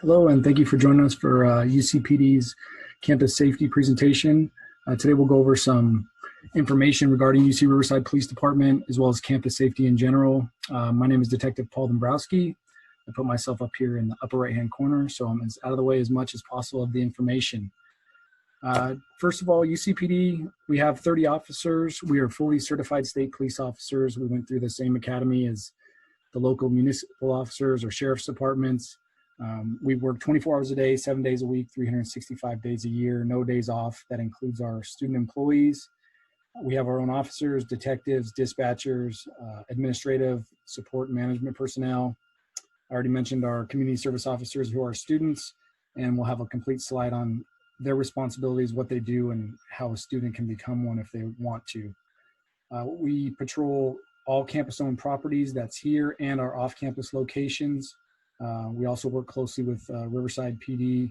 Hello, and thank you for joining us for UCPD's campus safety presentation. Today we'll go over some information regarding UC Riverside Police Department as well as campus safety in general. My name is Detective Paul Dombrowski. I put myself up here in the upper right-hand corner, so I'm out of the way as much as possible of the information. First of all, UCPD, we have 30 officers. We are fully certified state police officers. We went through the same academy as the local municipal officers or sheriff's departments. We work 24 hours a day, 7 days a week, 365 days a year, no days off. That includes our student employees. We have our own officers, detectives, dispatchers, administrative support and management personnel. I already mentioned our community service officers who are students, and we'll have a complete slide on their responsibilities, what they do, and how a student can become one if they want to. We patrol all campus-owned properties that's here and our off-campus locations. We also work closely with Riverside PD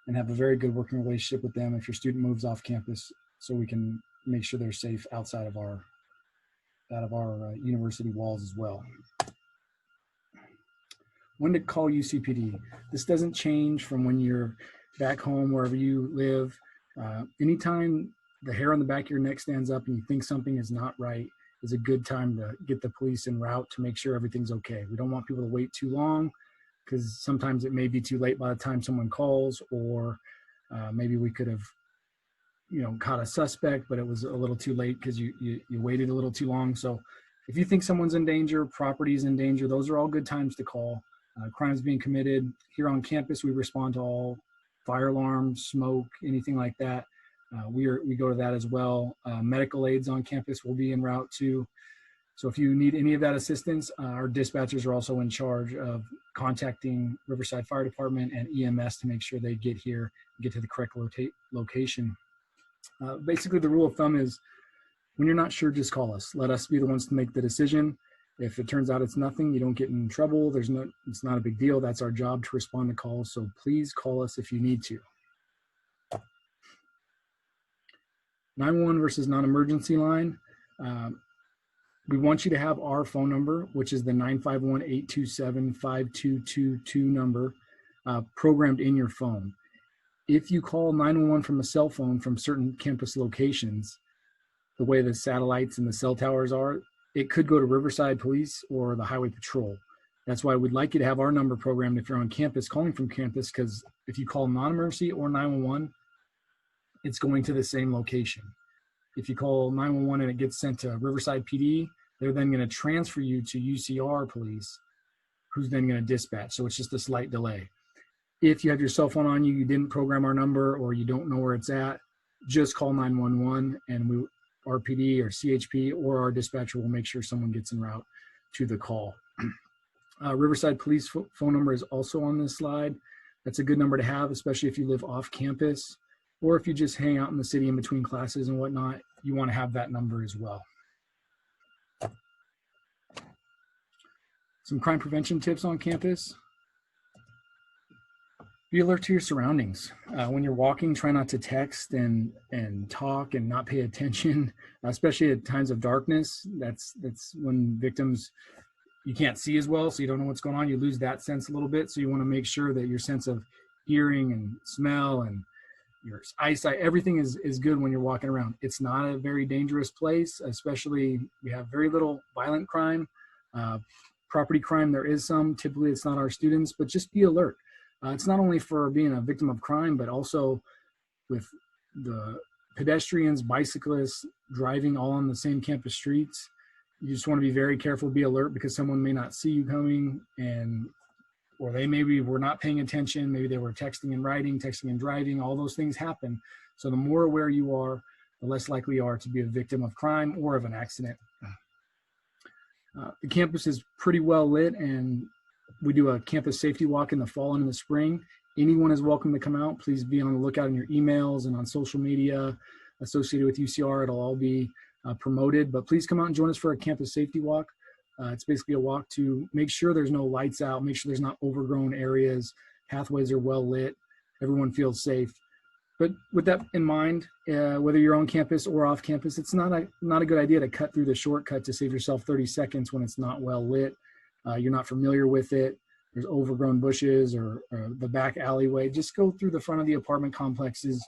and have a very good working relationship with them if your student moves off campus, so we can make sure they're safe outside of our university walls as well. When to call UCPD. This doesn't change from when you're back home, wherever you live. Anytime the hair on the back of your neck stands up and you think something is not right, is a good time to get the police en route to make sure everything's okay. We don't want people to wait too long, because sometimes it may be too late by the time someone calls, or maybe we could have, caught a suspect, but it was a little too late because you waited a little too long. So if you think someone's in danger, property's in danger, those are all good times to call. Crimes being committed. Here on campus, we respond to all fire alarms, smoke, anything like that. We go to that as well. Medical aids on campus will be en route too. So if you need any of that assistance, our dispatchers are also in charge of contacting Riverside Fire Department and EMS to make sure they get here and get to the correct location. Basically, the rule of thumb is when you're not sure, just call us. Let us be the ones to make the decision. If it turns out it's nothing, you don't get in trouble. It's not a big deal. That's our job, to respond to calls. So please call us if you need to. 911 versus non-emergency line. We want you to have our phone number, which is the 951-827-5222 number, programmed in your phone. If you call 911 from a cell phone from certain campus locations, the way the satellites and the cell towers are, it could go to Riverside Police or the Highway Patrol. That's why we'd like you to have our number programmed if you're on campus, calling from campus, because if you call non-emergency or 911, it's going to the same location. If you call 911 and it gets sent to Riverside PD, they're then going to transfer you to UCR police, who's then going to dispatch. So it's just a slight delay. If you have your cell phone on you, you didn't program our number, or you don't know where it's at, just call 911 and our PD or CHP or our dispatcher will make sure someone gets en route to the call. Riverside Police phone number is also on this slide. That's a good number to have, especially if you live off campus, or if you just hang out in the city in between classes and whatnot. You want to have that number as well. Some crime prevention tips on campus. Be alert to your surroundings. When you're walking, try not to text and talk and not pay attention, especially at times of darkness. That's when victims, you can't see as well, so you don't know what's going on. You lose that sense a little bit. So you want to make sure that your sense of hearing and smell and your eyesight, everything is good when you're walking around. It's not a very dangerous place, especially we have very little violent crime. Property crime, there is some. Typically, it's not our students, but just be alert. It's not only for being a victim of crime, but also with the pedestrians, bicyclists, driving all on the same campus streets. You just want to be very careful, be alert, because someone may not see you coming, or they maybe were not paying attention. Maybe they were texting and writing, texting and driving. All those things happen. So the more aware you are, the less likely you are to be a victim of crime or of an accident. The campus is pretty well lit, and we do a campus safety walk in the fall and in the spring. Anyone is welcome to come out. Please be on the lookout in your emails and on social media associated with UCR. It'll all be promoted, but please come out and join us for a campus safety walk. It's basically a walk to make sure there's no lights out, make sure there's not overgrown areas, pathways are well lit, everyone feels safe. But with that in mind, whether you're on campus or off campus, it's not a good idea to cut through the shortcut to save yourself 30 seconds when it's not well lit. You're not familiar with it, there's overgrown bushes or the back alleyway, just go through the front of the apartment complexes.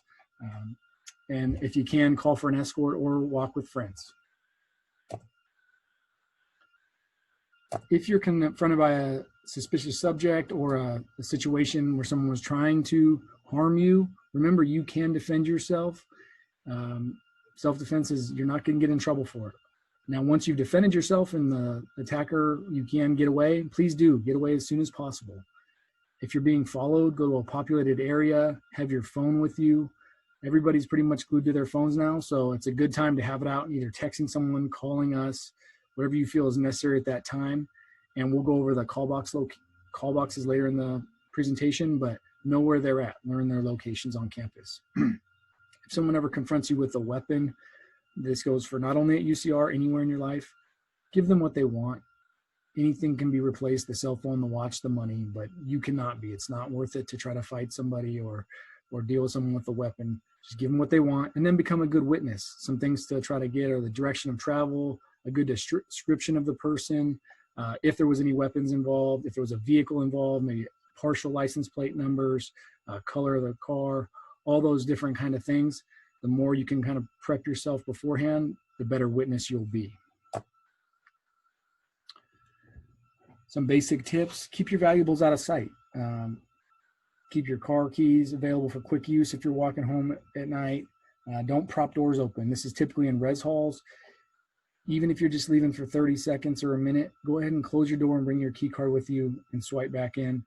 And if you can, call for an escort or walk with friends. If you're confronted by a suspicious subject or a situation where someone was trying to harm you, remember you can defend yourself. Self-defense is, you're not going to get in trouble for it. Now, once you've defended yourself and the attacker, you can get away, please do get away as soon as possible. If you're being followed, go to a populated area, have your phone with you. Everybody's pretty much glued to their phones now, so it's a good time to have it out, either texting someone, calling us, whatever you feel is necessary at that time. And we'll go over the call boxes later in the presentation, but know where they're at, learn their locations on campus. If someone ever confronts you with a weapon, this goes for not only at UCR, anywhere in your life, give them what they want. Anything can be replaced, the cell phone, the watch, the money, but you cannot be. It's not worth it to try to fight somebody or deal with someone with a weapon. Just give them what they want and then become a good witness. Some things to try to get are the direction of travel, a good description of the person, if there was any weapons involved, if there was a vehicle involved, maybe partial license plate numbers, color of the car, all those different kind of things. The more you can kind of prep yourself beforehand, the better witness you'll be. Some basic tips: keep your valuables out of sight. Keep your car keys available for quick use if you're walking home at night. Don't prop doors open. This is typically in res halls. Even if you're just leaving for 30 seconds or a minute, go ahead and close your door and bring your key card with you and swipe back in.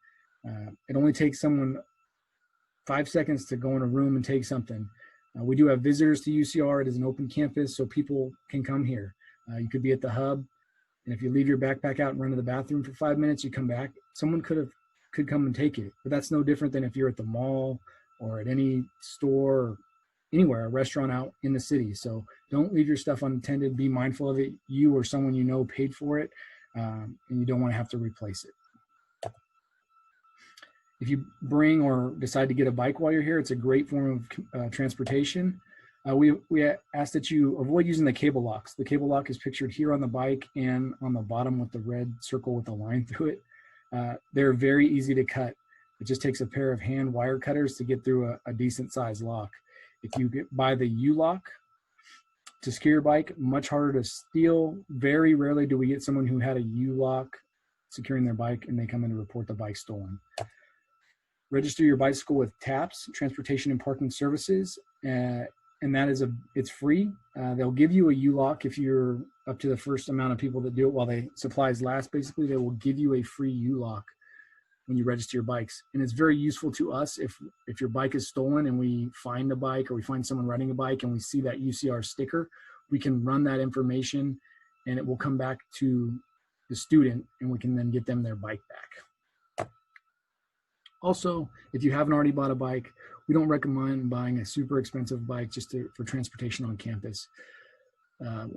It only takes someone 5 seconds to go in a room and take something. We do have visitors to UCR. It is an open campus, so people can come here. You could be at the hub, and if you leave your backpack out and run to the bathroom for 5 minutes, you come back, someone could come and take it. But that's no different than if you're at the mall or at any store or anywhere, a restaurant out in the city. So don't leave your stuff unattended. Be mindful of it. You or someone you know paid for it, and you don't want to have to replace it. If you bring or decide to get a bike while you're here, it's a great form of transportation. We ask that you avoid using the cable locks. The cable lock is pictured here on the bike and on the bottom with the red circle with a line through it. They're very easy to cut. It just takes a pair of hand wire cutters to get through a decent size lock. If you buy the U-lock to secure your bike, much harder to steal. Very rarely do we get someone who had a U-lock securing their bike and they come in to report the bike stolen. Register your bicycle with TAPS, Transportation and Parking Services, and that is it's free. They'll give you a U-lock if you're up to the first amount of people that do it while supplies last. Basically, they will give you a free U-lock when you register your bikes, and it's very useful to us if your bike is stolen and we find a bike or we find someone riding a bike and we see that UCR sticker, we can run that information and it will come back to the student and we can then get them their bike back. Also, if you haven't already bought a bike, we don't recommend buying a super expensive bike just for transportation on campus.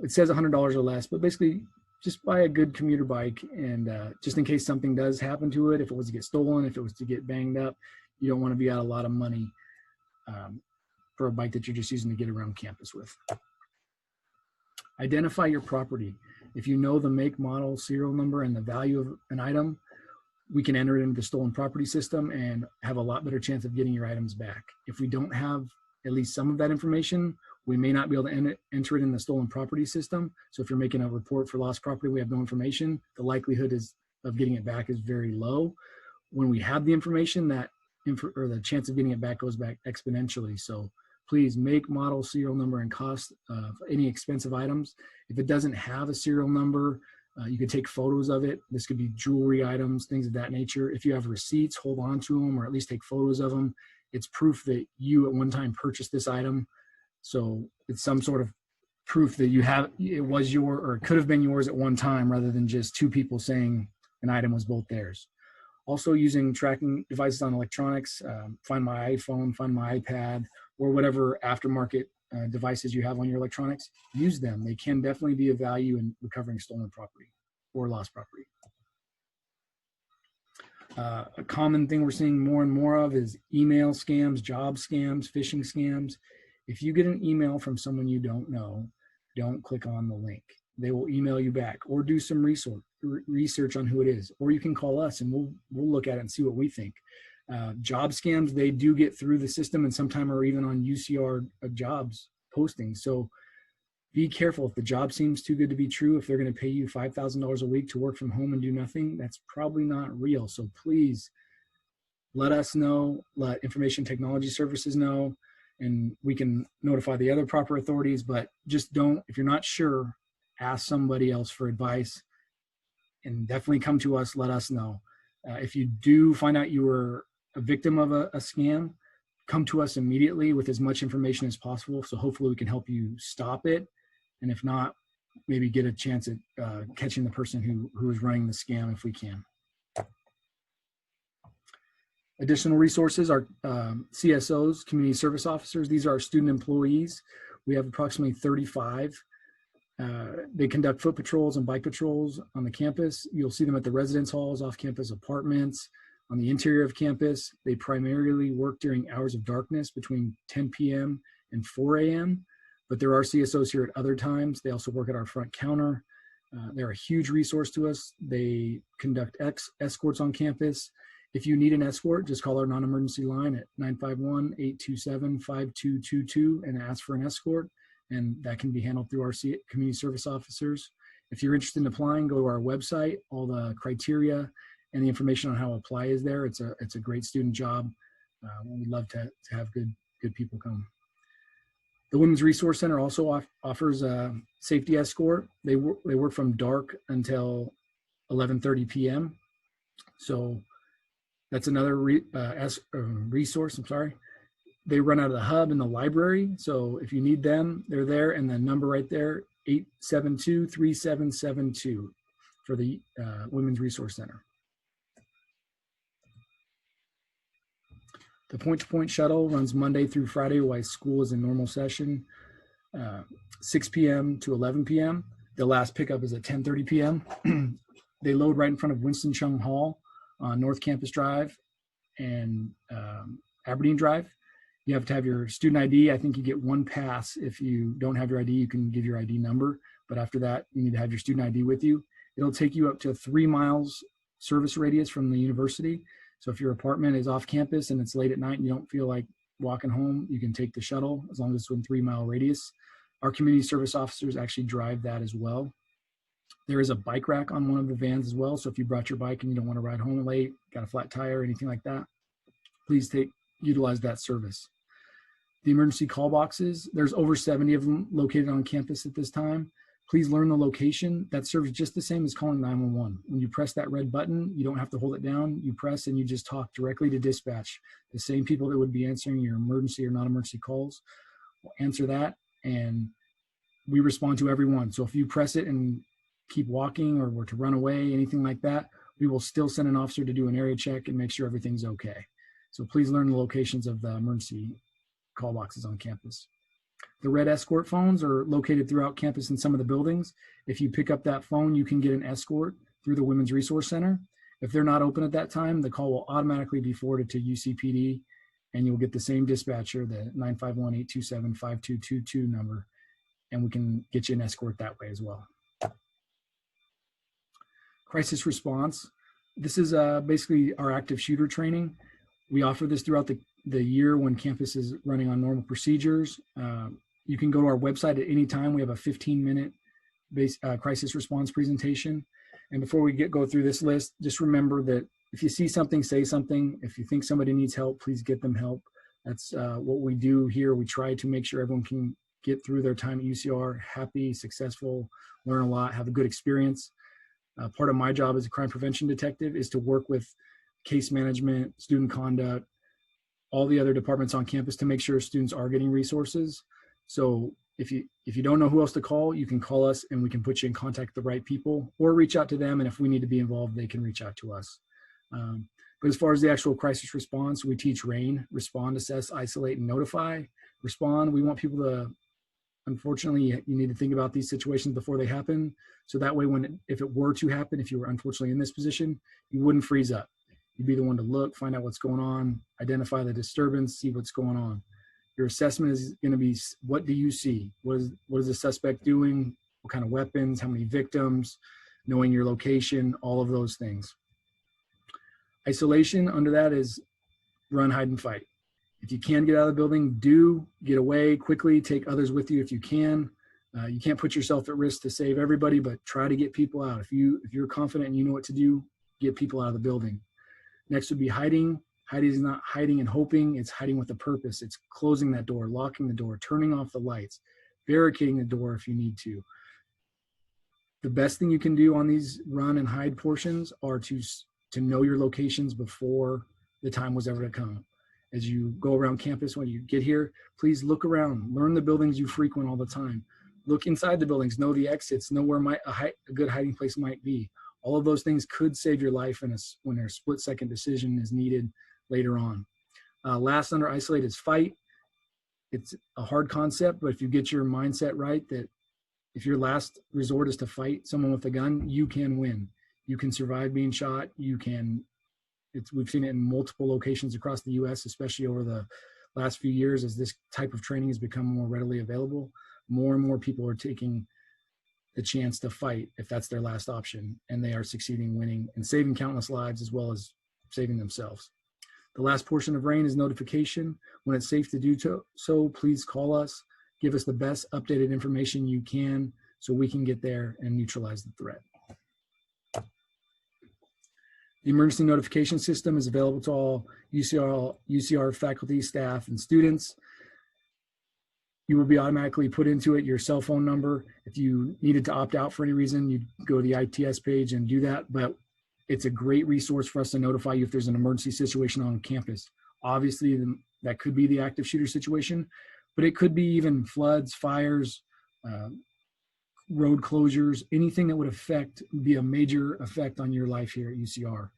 It says $100 or less, but basically just buy a good commuter bike, and just in case something does happen to it, if it was to get stolen, if it was to get banged up, you don't want to be out a lot of money for a bike that you're just using to get around campus with. Identify your property. If you know the make, model, serial number, and the value of an item, we can enter it into the stolen property system and have a lot better chance of getting your items back. If we don't have at least some of that information, we may not be able to enter it in the stolen property system. So if you're making a report for lost property, we have no information, the likelihood of getting it back is very low. When we have the information, the chance of getting it back goes back exponentially. So please make, model, serial number, and cost of any expensive items. If it doesn't have a serial number, you could take photos of it. This could be jewelry items, things of that nature. If you have receipts, hold on to them or at least take photos of them. It's proof that you at one time purchased this item. So it's some sort of proof that it was yours or it could have been yours at one time rather than just two people saying an item was both theirs. Also using tracking devices on electronics, Find My iPhone, Find My iPad, or whatever aftermarket devices you have on your electronics, use them. They can definitely be of value in recovering stolen property or lost property. A common thing we're seeing more and more of is email scams, job scams, phishing scams. If you get an email from someone you don't know, don't click on the link. They will email you back or do some research on who it is, or you can call us and we'll look at it and see what we think. Job scams, they do get through the system and sometimes are even on UCR jobs postings. So be careful. If the job seems too good to be true, if they're going to pay you $5,000 a week to work from home and do nothing, that's probably not real. So please let us know, let Information Technology Services know, and we can notify the other proper authorities. But just don't, if you're not sure, ask somebody else for advice, and definitely come to us, let us know. If you do find out you were a victim of a scam, come to us immediately with as much information as possible. So hopefully we can help you stop it. And if not, maybe get a chance at catching the person who is running the scam if we can. Additional resources are CSOs, community service officers. These are our student employees. We have approximately 35. They conduct foot patrols and bike patrols on the campus. You'll see them at the residence halls, off-campus apartments, on the interior of campus. They primarily work during hours of darkness between 10 p.m. and 4 a.m., but there are CSOs here at other times. They also work at our front counter. They're a huge resource to us. They conduct escorts on campus. If you need an escort, just call our non-emergency line at 951-827-5222 and ask for an escort, and that can be handled through our community service officers. If you're interested in applying, go to our website. All the criteria and the information on how to apply is there. It's a great student job. We'd love to have good people come. The Women's Resource Center also offers a safety escort. They work from dark until 11:30 p.m. So that's another resource. I'm sorry. They run out of the hub in the library. So if you need them, they're there. And the number right there, 872-3772 for the Women's Resource Center. The point-to-point shuttle runs Monday through Friday while school is in normal session, 6 p.m. to 11 p.m. The last pickup is at 10:30 p.m. They load right in front of Winston Chung Hall on North Campus Drive and Aberdeen Drive. You have to have your student ID. I think you get one pass. If you don't have your ID, you can give your ID number. But after that, you need to have your student ID with you. It'll take you up to 3 miles service radius from the university. So if your apartment is off campus and it's late at night and you don't feel like walking home, you can take the shuttle as long as it's within 3 mile radius. Our community service officers actually drive that as well. There is a bike rack on one of the vans as well. So if you brought your bike and you don't want to ride home late, got a flat tire or anything like that, please utilize that service. The emergency call boxes, there's over 70 of them located on campus at this time. Please learn the location. That serves just the same as calling 911. When you press that red button, you don't have to hold it down. You press and you just talk directly to dispatch. The same people that would be answering your emergency or non-emergency calls will answer that, and we respond to everyone. So if you press it and keep walking or were to run away, anything like that, we will still send an officer to do an area check and make sure everything's okay. So please learn the locations of the emergency call boxes on campus. The red escort phones are located throughout campus in some of the buildings. If you pick up that phone, you can get an escort through the Women's Resource Center. If they're not open at that time, the call will automatically be forwarded to UCPD, and you'll get the same dispatcher, the 951-827-5222 number, and we can get you an escort that way as well. Crisis response. This is basically our active shooter training. We offer this throughout the year when campus is running on normal procedures. You can go to our website at any time. We have a 15-minute crisis response presentation. And before we go through this list, just remember that if you see something, say something. If you think somebody needs help, please get them help. That's what we do here. We try to make sure everyone can get through their time at UCR happy, successful, learn a lot, have a good experience. Part of my job as a crime prevention detective is to work with case management, student conduct, all the other departments on campus to make sure students are getting resources. So if you don't know who else to call, you can call us and we can put you in contact with the right people, or reach out to them. And if we need to be involved, they can reach out to us. But as far as the actual crisis response, we teach RAIN: respond, assess, isolate, and notify. Respond, we want people to, unfortunately, you need to think about these situations before they happen. So that way, if it were to happen, if you were unfortunately in this position, you wouldn't freeze up. You'd be the one to look, find out what's going on, identify the disturbance, see what's going on. Your assessment is going to be, what do you see? What is the suspect doing? What kind of weapons? How many victims? knowing your location, all of those things. Isolation under that is run, hide, and fight. If you can get out of the building, do get away quickly. Take others with you if you can. You can't put yourself at risk to save everybody, but try to get people out. If you're confident and you know what to do, get people out of the building. Next would be hiding. Hiding is not hiding and hoping. It's hiding with a purpose. It's closing that door, locking the door, turning off the lights, barricading the door if you need to. The best thing you can do on these run and hide portions are to know your locations before the time was ever to come. As you go around campus, when you get here, please look around, learn the buildings you frequent all the time. Look inside the buildings, know the exits, know where a good hiding place might be. All of those things could save your life when a split-second decision is needed later on. Last under isolate is fight. It's a hard concept, but if you get your mindset right, that if your last resort is to fight someone with a gun, you can win. You can survive being shot. We've seen it in multiple locations across the U.S., especially over the last few years as this type of training has become more readily available. More and more people are taking the chance to fight if that's their last option, and they are succeeding, winning, and saving countless lives as well as saving themselves. The last portion of RAIN is notification. When it's safe to do so, please call us. Give us the best updated information you can so we can get there and neutralize the threat. The emergency notification system is available to all UCR faculty, staff, and students. You will be automatically put into it your cell phone number. If you needed to opt out for any reason, you'd go to the ITS page and do that. But it's a great resource for us to notify you if there's an emergency situation on campus. Obviously, that could be the active shooter situation, but it could be even floods, fires, road closures, anything that would be a major effect on your life here at UCR.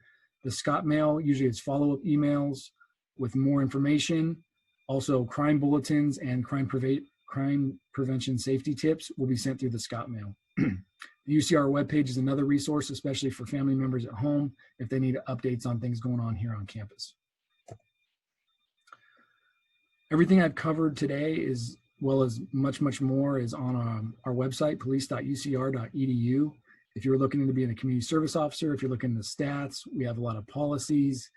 The Scott mail, usually it's follow-up emails with more information. Also, crime bulletins and crime prevention safety tips will be sent through the Scott mail. The UCR webpage is another resource, especially for family members at home if they need updates on things going on here on campus. Everything I've covered today, as well as much, much more, is on our website, police.ucr.edu. If you're looking to be a community service officer, if you're looking at the stats, we have a lot of policies,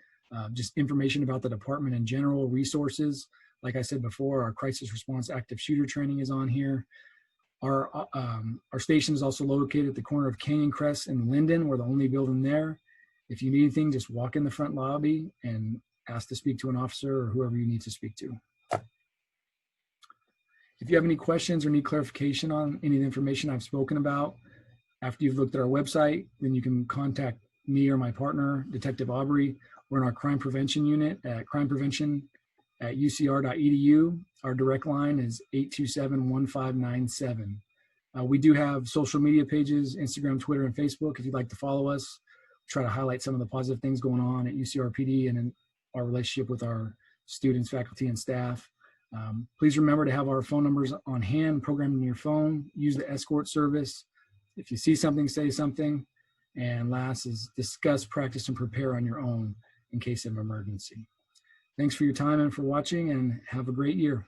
just information about the department in general, resources. Like I said before, our crisis response active shooter training is on here. Our station is also located at the corner of Canyon Crest and Linden. We're the only building there. If you need anything, just walk in the front lobby and ask to speak to an officer or whoever you need to speak to. If you have any questions or need clarification on any of the information I've spoken about, after you've looked at our website, then you can contact me or my partner, Detective Aubrey. We're in our crime prevention unit at crimeprevention@ucr.edu. Our direct line is 827-1597. We do have social media pages, Instagram, Twitter, and Facebook. If you'd like to follow us, try to highlight some of the positive things going on at UCRPD and in our relationship with our students, faculty, and staff. Please remember to have our phone numbers on hand, programmed in your phone. Use the escort service. If you see something, say something. And last is discuss, practice, and prepare on your own in case of emergency. Thanks for your time and for watching, and have a great year.